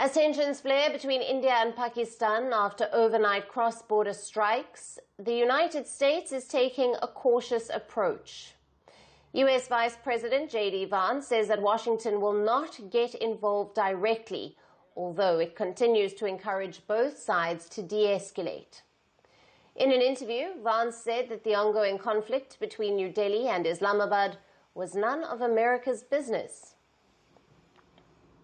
As tensions flare between India and Pakistan after overnight cross-border strikes, the United States is taking a cautious approach. U.S. Vice President J.D. Vance says that Washington will not get involved directly, although it continues to encourage both sides to de-escalate. In an interview, Vance said that the ongoing conflict between New Delhi and Islamabad was none of America's business.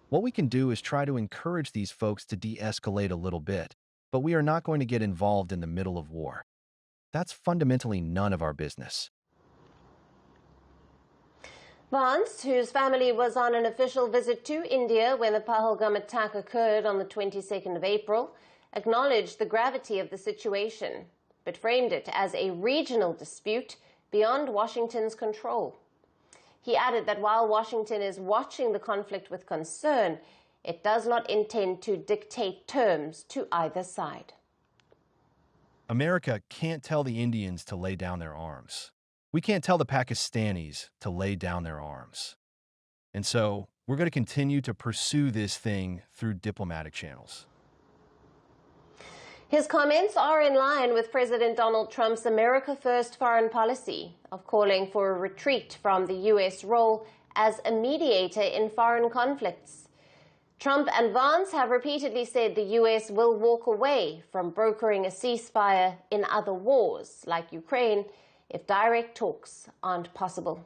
What we can do is try to encourage these folks to de-escalate a little bit, but we are not going to get involved in the middle of war. That's fundamentally none of our business. Vance, whose family was on an official visit to India when the pahalgam attack occurred on the 22nd of April, acknowledged the gravity of the situation, but framed it as a regional dispute beyond Washington's control. He added that while Washington is watching the conflict with concern, it does not intend to dictate terms to either side. America can't tell the Indians to lay down their arms. We can't tell the Pakistanis to lay down their arms. And so we're going to continue to pursue this thing through diplomatic channels. His comments are in line with President Donald Trump's America First foreign policy of calling for a retreat from the U.S. role as a mediator in foreign conflicts. Trump and Vance have repeatedly said the U.S. will walk away from brokering a ceasefire in other wars, like Ukraine, if direct talks aren't possible.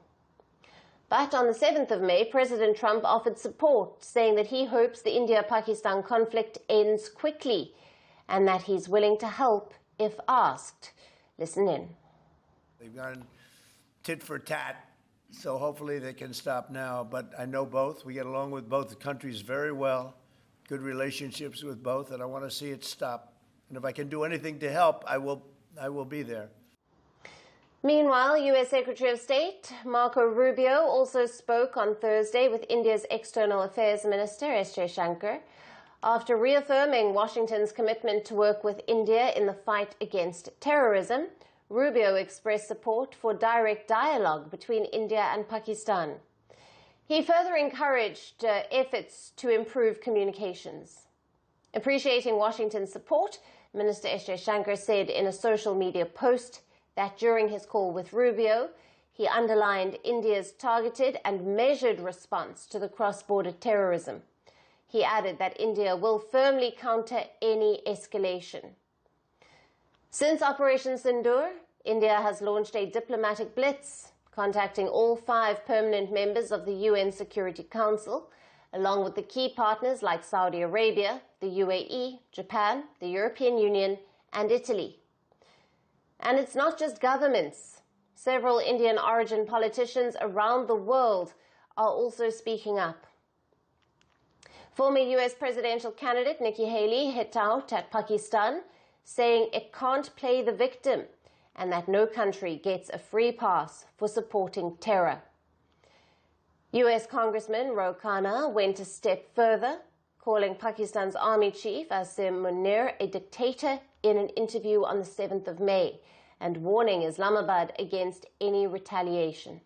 But on the 7th of May, President Trump offered support, saying that he hopes the India-Pakistan conflict ends quickly and that he's willing to help if asked. Listen in. They've gone tit for tat, so hopefully they can stop now. But I know both. We get along with both countries very well, good relationships with both, and I want to see it stop. And if I can do anything to help, I will be there. Meanwhile, U.S. Secretary of State Marco Rubio also spoke on Thursday with India's External Affairs Minister S. Jaishankar. After reaffirming Washington's commitment to work with India in the fight against terrorism, Rubio expressed support for direct dialogue between India and Pakistan. He further encouraged efforts to improve communications. Appreciating Washington's support, Minister S. Jaishankar said in a social media post that during his call with Rubio, he underlined India's targeted and measured response to the cross-border terrorism. He added that India will firmly counter any escalation. Since Operation Sindoor, India has launched a diplomatic blitz, contacting all 5 permanent members of the UN Security Council, along with the key partners like Saudi Arabia, the UAE, Japan, the European Union, and Italy. And it's not just governments. Several Indian origin politicians around the world are also speaking up. Former U.S. presidential candidate Nikki hit out at Pakistan, saying it can't play the victim and that no country gets a free pass for supporting terror. U.S. Congressman Khanna went a step further, calling Pakistan's army chief Asim Munir a dictator in an interview on the 7th of May and warning Islamabad against any retaliation.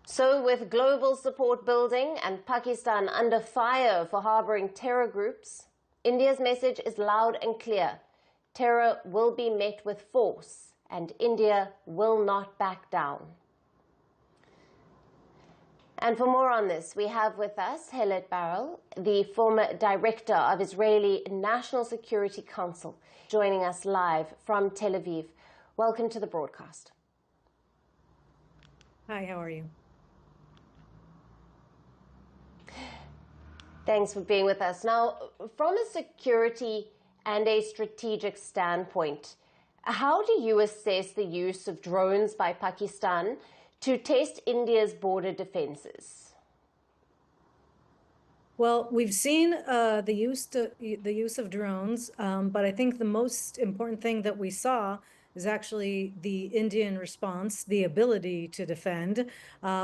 So with global support building and Pakistan under fire for harboring terror groups, India's message is loud and clear. Terror will be met with force, and India will not back down. And for more on this, we have with us Helet Barrel, the former director of Israeli National Security Council, joining us live from Tel Aviv. Welcome to the broadcast. Hi, how are you? Thanks for being with us. Now, from a security and a strategic standpoint, how do you assess the use of drones by Pakistan to test India's border defenses? Well, we've seen the use of drones, but I think the most important thing that we saw is actually the Indian response, the ability to defend,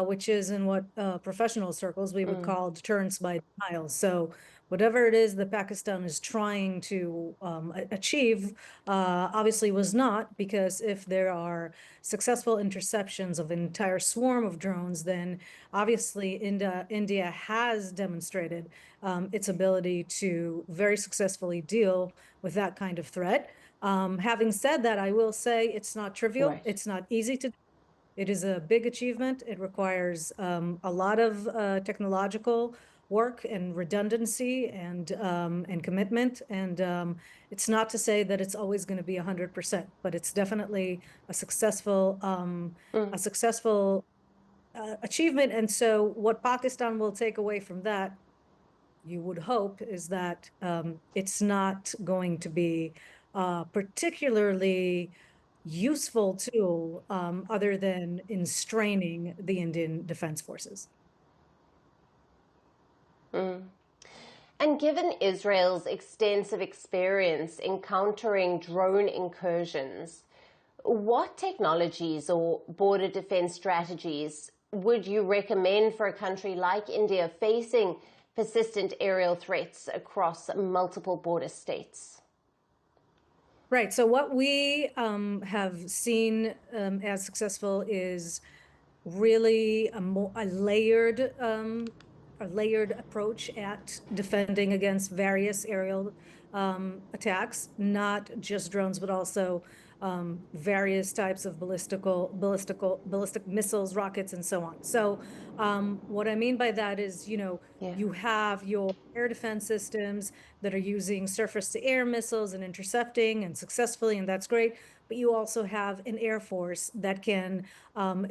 which is in what professional circles we would call deterrence by denial. So whatever it is that Pakistan is trying to achieve, obviously was not, because if there are successful interceptions of an entire swarm of drones, then obviously India has demonstrated its ability to very successfully deal with that kind of threat. Having said that, I will say it's not trivial. Right. It's not easy to do. It is a big achievement. It requires a lot of technological work and redundancy and commitment. And it's not to say that it's always going to be 100%, but it's definitely a successful achievement. And so what Pakistan will take away from that, you would hope, is that it's not going to be particularly useful tool other than in straining the Indian Defense Forces. And given Israel's extensive experience in countering drone incursions, what technologies or border defense strategies would you recommend for a country like India facing persistent aerial threats across multiple border states? Right. So what we have seen as successful is really a layered approach at defending against various aerial attacks, not just drones, but also various types of ballistic missiles, rockets, and so on. So what I mean by that is, you have your air defense systems that are using surface-to-air missiles and intercepting and successfully, and that's great. But you also have an Air Force that can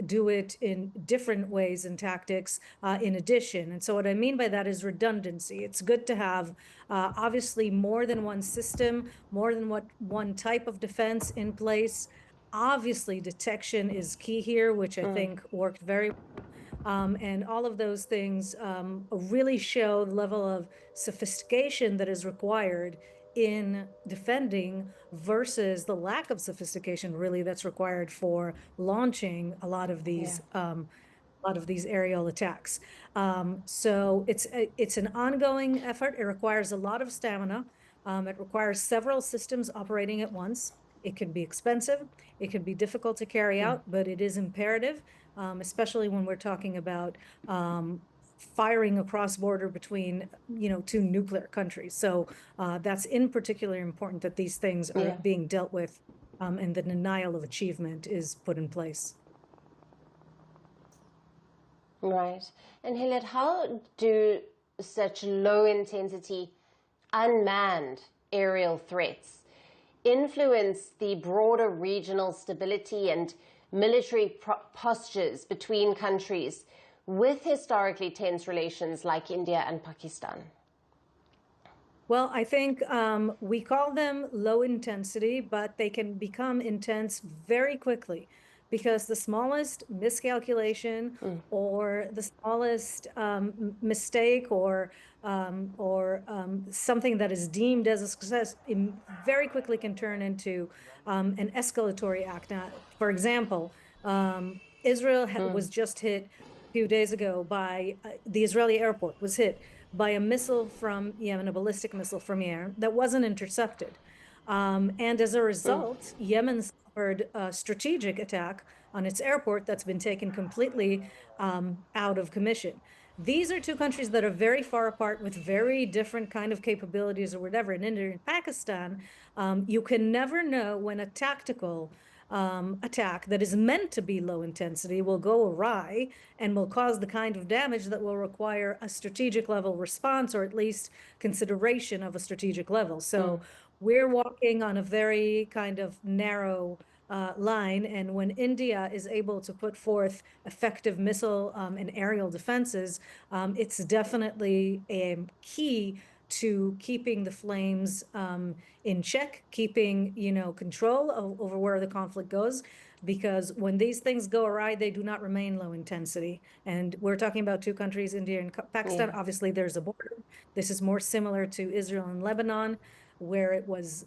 do it in different ways and tactics in addition. And so what I mean by that is redundancy. It's good to have obviously more than one system, more than one type of defense in place. Obviously, detection is key here, which I think worked very well. And all of those things really show the level of sophistication that is required in defending versus the lack of sophistication really that's required for launching a lot of these aerial attacks. So it's an ongoing effort. It requires a lot of stamina. It requires several systems operating at once. It can be expensive. It can be difficult to carry out, but it is imperative, especially when we're talking about firing across border between, two nuclear countries. So that's in particular important that these things are being dealt with and the denial of achievement is put in place. Right. And Hilliard, how do such low intensity, unmanned aerial threats influence the broader regional stability and military postures between countries with historically tense relations like India and Pakistan? Well, I think we call them low intensity, but they can become intense very quickly because the smallest miscalculation or the smallest mistake or something that is deemed as a success very quickly can turn into an escalatory act. Now, for example, Israel was just hit a few days ago by the Israeli airport was hit by a missile from Yemen, a ballistic missile from Yemen that wasn't intercepted. And as a result, Yemen suffered a strategic attack on its airport that's been taken completely out of commission. These are two countries that are very far apart with very different kind of capabilities or whatever. In India and Pakistan, you can never know when a tactical attack that is meant to be low intensity will go awry and will cause the kind of damage that will require a strategic level response or at least consideration of a strategic level. So we're walking on a very kind of narrow line. And when India is able to put forth effective missile and aerial defenses, it's definitely a key to keeping the flames in check, keeping, control over where the conflict goes. Because when these things go awry, they do not remain low intensity. And we're talking about two countries, India and Pakistan. Obviously, there's a border. This is more similar to Israel and Lebanon. where it was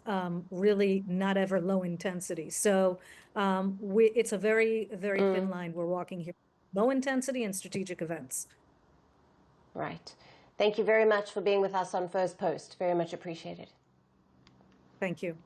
really not ever low intensity. So it's a very, very thin line we're walking here. Low intensity and strategic events. Right. Thank you very much for being with us on First Post. Very much appreciated. Thank you.